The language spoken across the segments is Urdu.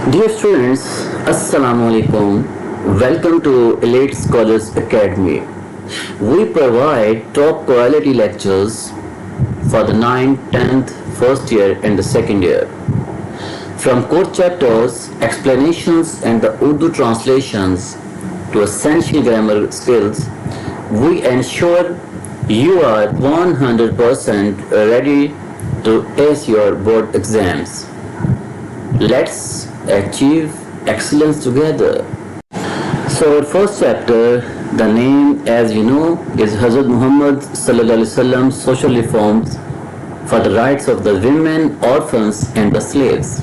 Dear students, Assalamu alaikum. Welcome to Elite Scholars Academy. We provide top quality lectures for the 9th, 10th, first year and the second year. From core chapters, explanations and the Urdu translations to essential grammar skills, we ensure you are 100% ready to ace your board exams. Let's achieve excellence together. So our first chapter, the name as you know is Hazrat Muhammad Sallallahu Alaihi Wasallam social reforms for the rights of the women, orphans and the slaves.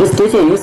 His teachings,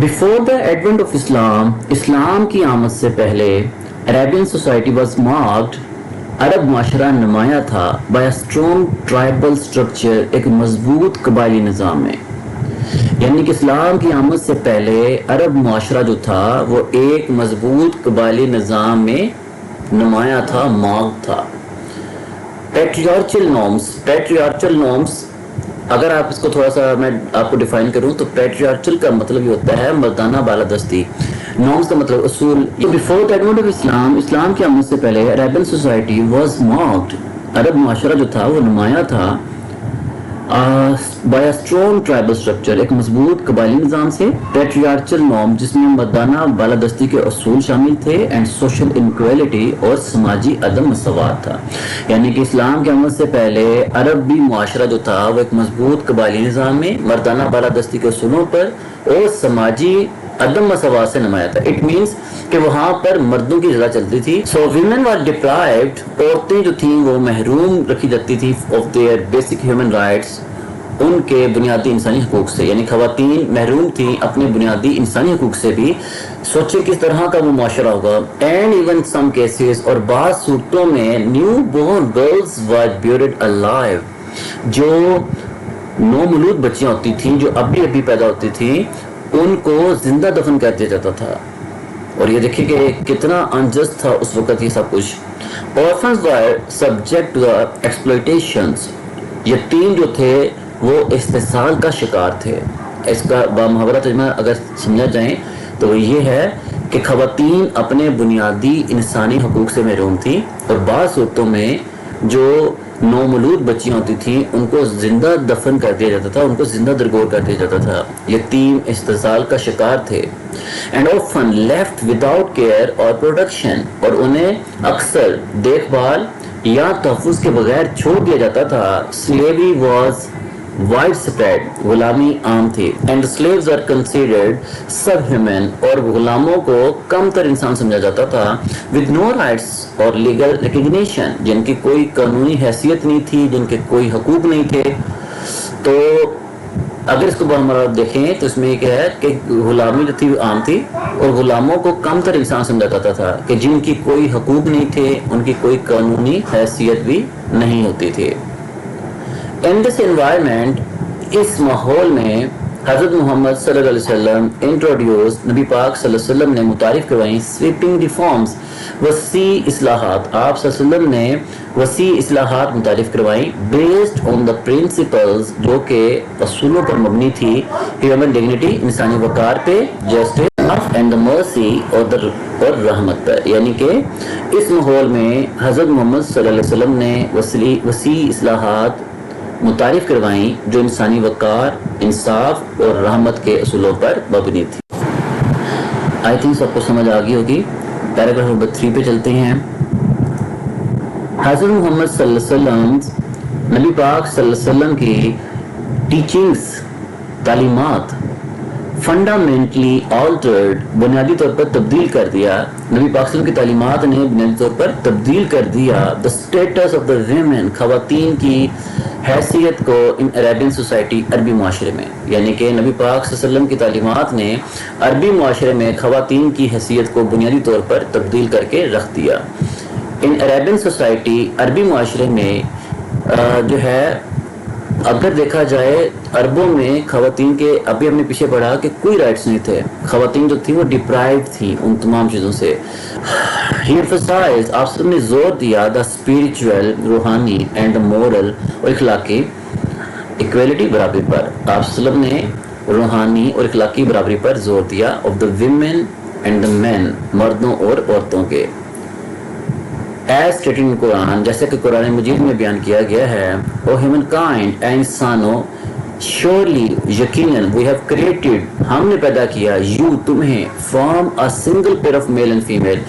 Before the advent of Islam, اسلام کی آمد سے پہلے عربین سوسائٹی واز مارکڈ، عرب معاشرہ نمایاں تھا by a strong tribal structure, ایک مضبوط قبائلی نظام میں. یعنی کہ اسلام کی آمد سے پہلے عرب معاشرہ جو تھا وہ ایک مضبوط قبائلی نظام میں نمایاں تھا، مارکڈ تھا. پیٹریارچل نارمز اگر آپ اس کو تھوڑا سا میں آپ کو ڈیفائن کروں تو پیٹریارچل کا مطلب یہ ہوتا ہے مردانہ بالادستی، نارمز کا مطلب اصول. بیفور دی ایڈونٹ آف اسلام، اسلام کی آمد سے پہلے عربین سوسائٹی واز مارکڈ، عرب معاشرہ جو تھا وہ نمایاں تھا by a strong tribal structure, ایک مضبوط قبائلی نظام سے. پیٹریارچل نارم جس میں مردانہ بالادستی کے اصول شامل تھے، اینڈ سوشل انکویلٹی اور سماجی عدم مساوات تھا. یعنی کہ اسلام کی آمد سے پہلے عربی معاشرہ جو تھا وہ ایک مضبوط قبائلی نظام میں مردانہ بالادستی کے اصولوں پر اور سماجی عدم مساوات سے نمایاں تھا. اٹ مینس کہ وہاں پر مردوں کی زیادہ چلتی تھی. سو ویمن وار ڈپرائیوڈ، عورتیں جو تھیں وہ محروم رکھی جاتی تھی of their basic human rights, ان کے بنیادی انسانی حقوق سے. یعنی خواتین محروم تھیں اپنے بنیادی انسانی حقوق سے بھی. سوچے کس طرح کا وہ معاشرہ ہوگا. اینڈ ایون سم کیسز، اور بعض صورتوں میں نیو بورن گرلز وار بیورڈ الائیو، جو نومولود بچیاں ہوتی تھیں جو ابھی پیدا ہوتی تھیں ان کو زندہ دفن کر دیا جاتا تھا. اور یہ دیکھیں کہ کتنا انجسٹ تھا اس وقت یہ سب کچھ. orphans were subject to the exploitations، یتیم جو تھے وہ استحصال کا شکار تھے. اس کا بامحاورہ ترجمہ اگر سمجھا جائیں تو یہ ہے کہ خواتین اپنے بنیادی انسانی حقوق سے محروم تھیں، اور بعض صورتوں میں جو نومولود بچیاں ہوتی تھیں ان کو زندہ دفن کر دیا جاتا تھا، ان کو زندہ درگور کر دیا جاتا تھا. یتیم استحصال کا شکار تھے. And often left without care اور protection، اور انہیں اکثر دیکھ بھال یا تحفظ کے بغیر چھوڑ دیا جاتا تھا. slavery was وائڈ اسپریڈ، غلامی عام تھی. And slaves are considered subhuman، اور غلاموں کو کم تر انسان سمجھا جاتا تھا. with no rights اور legal recognition، جن کی کوئی قانونی حیثیت نہیں تھی، جن کے کوئی حقوق نہیں تھے. تو اگر اس کو ہمارا دیکھیں تو اس میں یہ کیا ہے کہ غلامی جو تھی وہ عام تھی، اور غلاموں کو کم تر انسان سمجھا جاتا تھا کہ جن کی کوئی حقوق نہیں تھے، ان کی کوئی قانونی حیثیت بھی نہیں ہوتی تھی. In this environment، اس ماحول میں حضرت محمد صلی اللہ علیہ وسلم انٹروڈیوس، نبی پاک صلی اللہ علیہ وسلم نے متعارف کروائیں سویپنگ ریفارمز، وسیع اصلاحات. آپ صلی اللہ علیہ وسلم نے وسیع اصلاحات متعارف کروائیں بیسڈ آن دا پرنسپلز، جو کہ اصولوں پر مبنی تھی. ہیومن ڈگنیٹی، انسانی وقار پہ، جسٹس اینڈ دا مرسی، اور رحمت پر. یعنی کہ اس ماحول میں حضرت محمد صلی اللہ علیہ وسلم نے وسیع اصلاحات متعارف کروائیں جو انسانی وقار، انصاف اور رحمت کے اصولوں پر مبنی تھی. آئی تھنک سب کو سمجھ آ گئی ہوگی. پیراگراف نمبر 3 پہ چلتے ہیں. حضرت محمد صلی اللہ علیہ وسلم، نبی پاک صلی اللہ علیہ وسلم کی ٹیچنگز، تعلیمات فنڈامنٹلی آلٹرڈ، بنیادی طور پر تبدیل کر دیا. نبی پاک صلی اللہ علیہ وسلم کی تعلیمات نے بنیادی طور پر تبدیل کر دیا دا اسٹیٹس آف دا ویمن، خواتین کی حیثیت کو ان عربین سوسائٹی، عربی معاشرے میں. یعنی کہ نبی پاک صلی اللہ علیہ وسلم کی تعلیمات نے عربی معاشرے میں خواتین کی حیثیت کو بنیادی طور پر تبدیل کر کے رکھ دیا. ان عربین سوسائٹی، عربی معاشرے میں جو ہے اگر دیکھا جائے عربوں میں خواتین کے ابھی ہم نے پیچھے پڑھا کہ کوئی رائٹس نہیں تھے. خواتین جو تھیں وہ ڈپرائیوڈ تھیں ان تمام چیزوں سے. He emphasized، آپ سب نے زور دیا دا اسپریچول، روحانی، اینڈ مورل، اور اخلاقی ایکویلٹی، برابری پر. آپ سب نے روحانی اور اخلاقی برابری پر زور دیا. Of the women and the men, مردوں اور عورتوں کے. ایز اسٹیٹڈ ان قرآن، جیسے کہ قرآن مجید میں بیان کیا گیا ہے. او ہیومن کائنڈ، اے انسانوں، surely یقیناً we have created، ہم نے پیدا کیا، you تمہیں، from a single pair of male and female،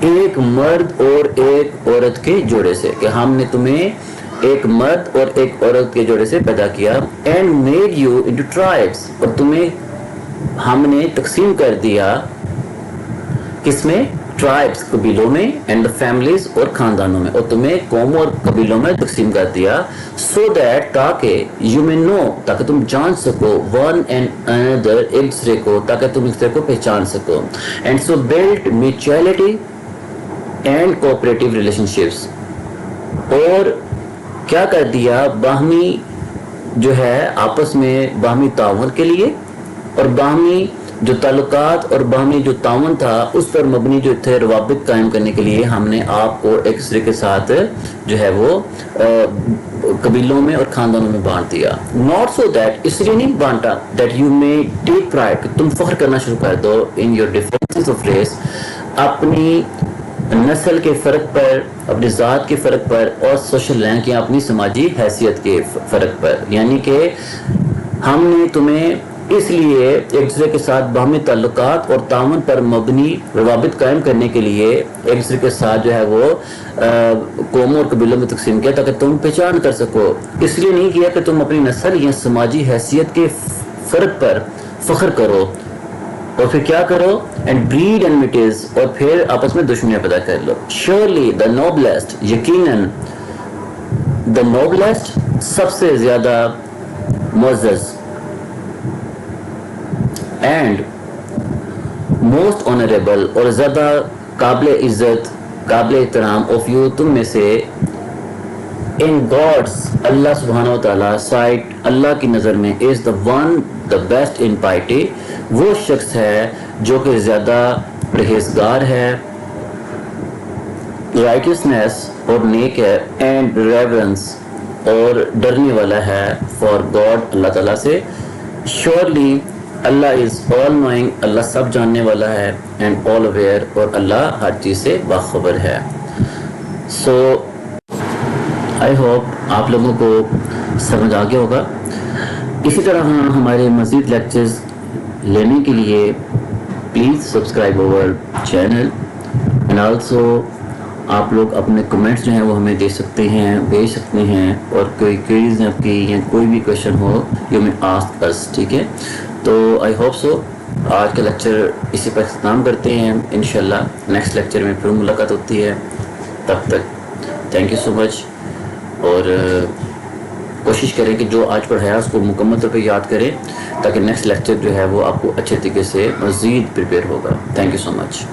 ایک مرد اور ایک عورت کے جوڑے سے، کہ ہم نے تمہیں ایک مرد اور ایک عورت کے جوڑے سے پیدا کیا. and made you into tribes، اور تمہیں ہم نے تقسیم کر دیا کس میں؟ ٹرائبس قبیلوں میں اینڈ دا فیملیز اور خاندانوں میں, اور تمہیں قوموں اور قبیلوں میں تقسیم کر دیا, سو دیٹ تاکہ یو میں نو, تاکہ تم جان سکو, ون اینڈ اندر ایک دوسرے کو, تاکہ تم ایک دوسرے کو پہچان سکو, and so build mutuality and cooperative relationships, اور کیا کر دیا باہمی جو ہے آپس میں باہمی تعاون کے لیے, اور باہمی جو تعلقات اور باہمی جو تعاون تھا اس پر مبنی جو تھے روابط قائم کرنے کے لیے ہم نے آپ کو ایک دوسرے کے ساتھ جو ہے وہ قبیلوں میں اور خاندانوں میں بانٹ دیا. ناٹ سو دیٹ, اس لیے نہیں بانٹا دیٹ یو میں ٹیک پرائڈ, تم فخر کرنا شروع کر دو in your differences of race, اپنی نسل کے فرق پر, اپنی ذات کے فرق پر, اور سوشل رینک یا اپنی سماجی حیثیت کے فرق پر. یعنی کہ ہم نے تمہیں اس لیے ایک دوسرے کے ساتھ باہمی تعلقات اور تعاون پر مبنی روابط قائم کرنے کے لیے ایک دوسرے کے ساتھ جو ہے وہ قوموں اور قبیلوں میں تقسیم کیا تاکہ تم پہچان کر سکو. اس لیے نہیں کیا کہ تم اپنی نسل یا سماجی حیثیت کے فرق پر فخر کرو, اور پھر کیا کرو, اینڈ بریڈ اینمیٹیز, اور پھر آپس میں دشمنیاں پیدا کر لو. شیورلی دا نوبلسٹ, یقیناً دا نوبلسٹ سب سے زیادہ معزز, اینڈ موسٹ آنریبل, اور زیادہ قابل عزت قابل احترام آف یو, تم میں سے, ان گاڈس, اللہ سبحانہ و تعالیٰ سائٹ, اللہ کی نظر میں, is the one the best in piety, وہ شخص ہے جو کہ زیادہ پرہیزگار ہے, رائٹسنس اور نیک ہے, اینڈ ریورنس اور ڈرنے والا ہے, فار گاڈ اللہ تعالیٰ سے. شیورلی اللہ از آل نوئنگ, اللہ سب جاننے والا ہے, اینڈ آل اویئر, اور اللہ ہر چیز سے باخبر ہے. سو آئی ہوپ آپ لوگوں کو سمجھ آ گیا ہوگا. اسی طرح ہمارے مزید لیکچرز لینے کے لیے please subscribe our channel, and also آپ لوگ اپنے کمنٹس جو ہیں وہ ہمیں دے سکتے ہیں, بھیج سکتے ہیں, اور کوئی کوئریز آپ کی یا کوئی بھی کویشچن ہو یو میں آسک اس, ٹھیک ہے. تو آئی ہوپ سو آج کا لیکچر اسی پر اختتام کرتے ہیں. انشاءاللہ نیکسٹ لیکچر میں پھر ملاقات ہوتی ہے, تب تک تھینک یو سو مچ, اور کوشش کریں کہ جو آج پڑھایا اس کو مکمل طور پہ یاد کریں تاکہ نیکسٹ لیکچر جو ہے وہ آپ کو اچھے طریقے سے مزید پریپیئر ہوگا. Thank you so much.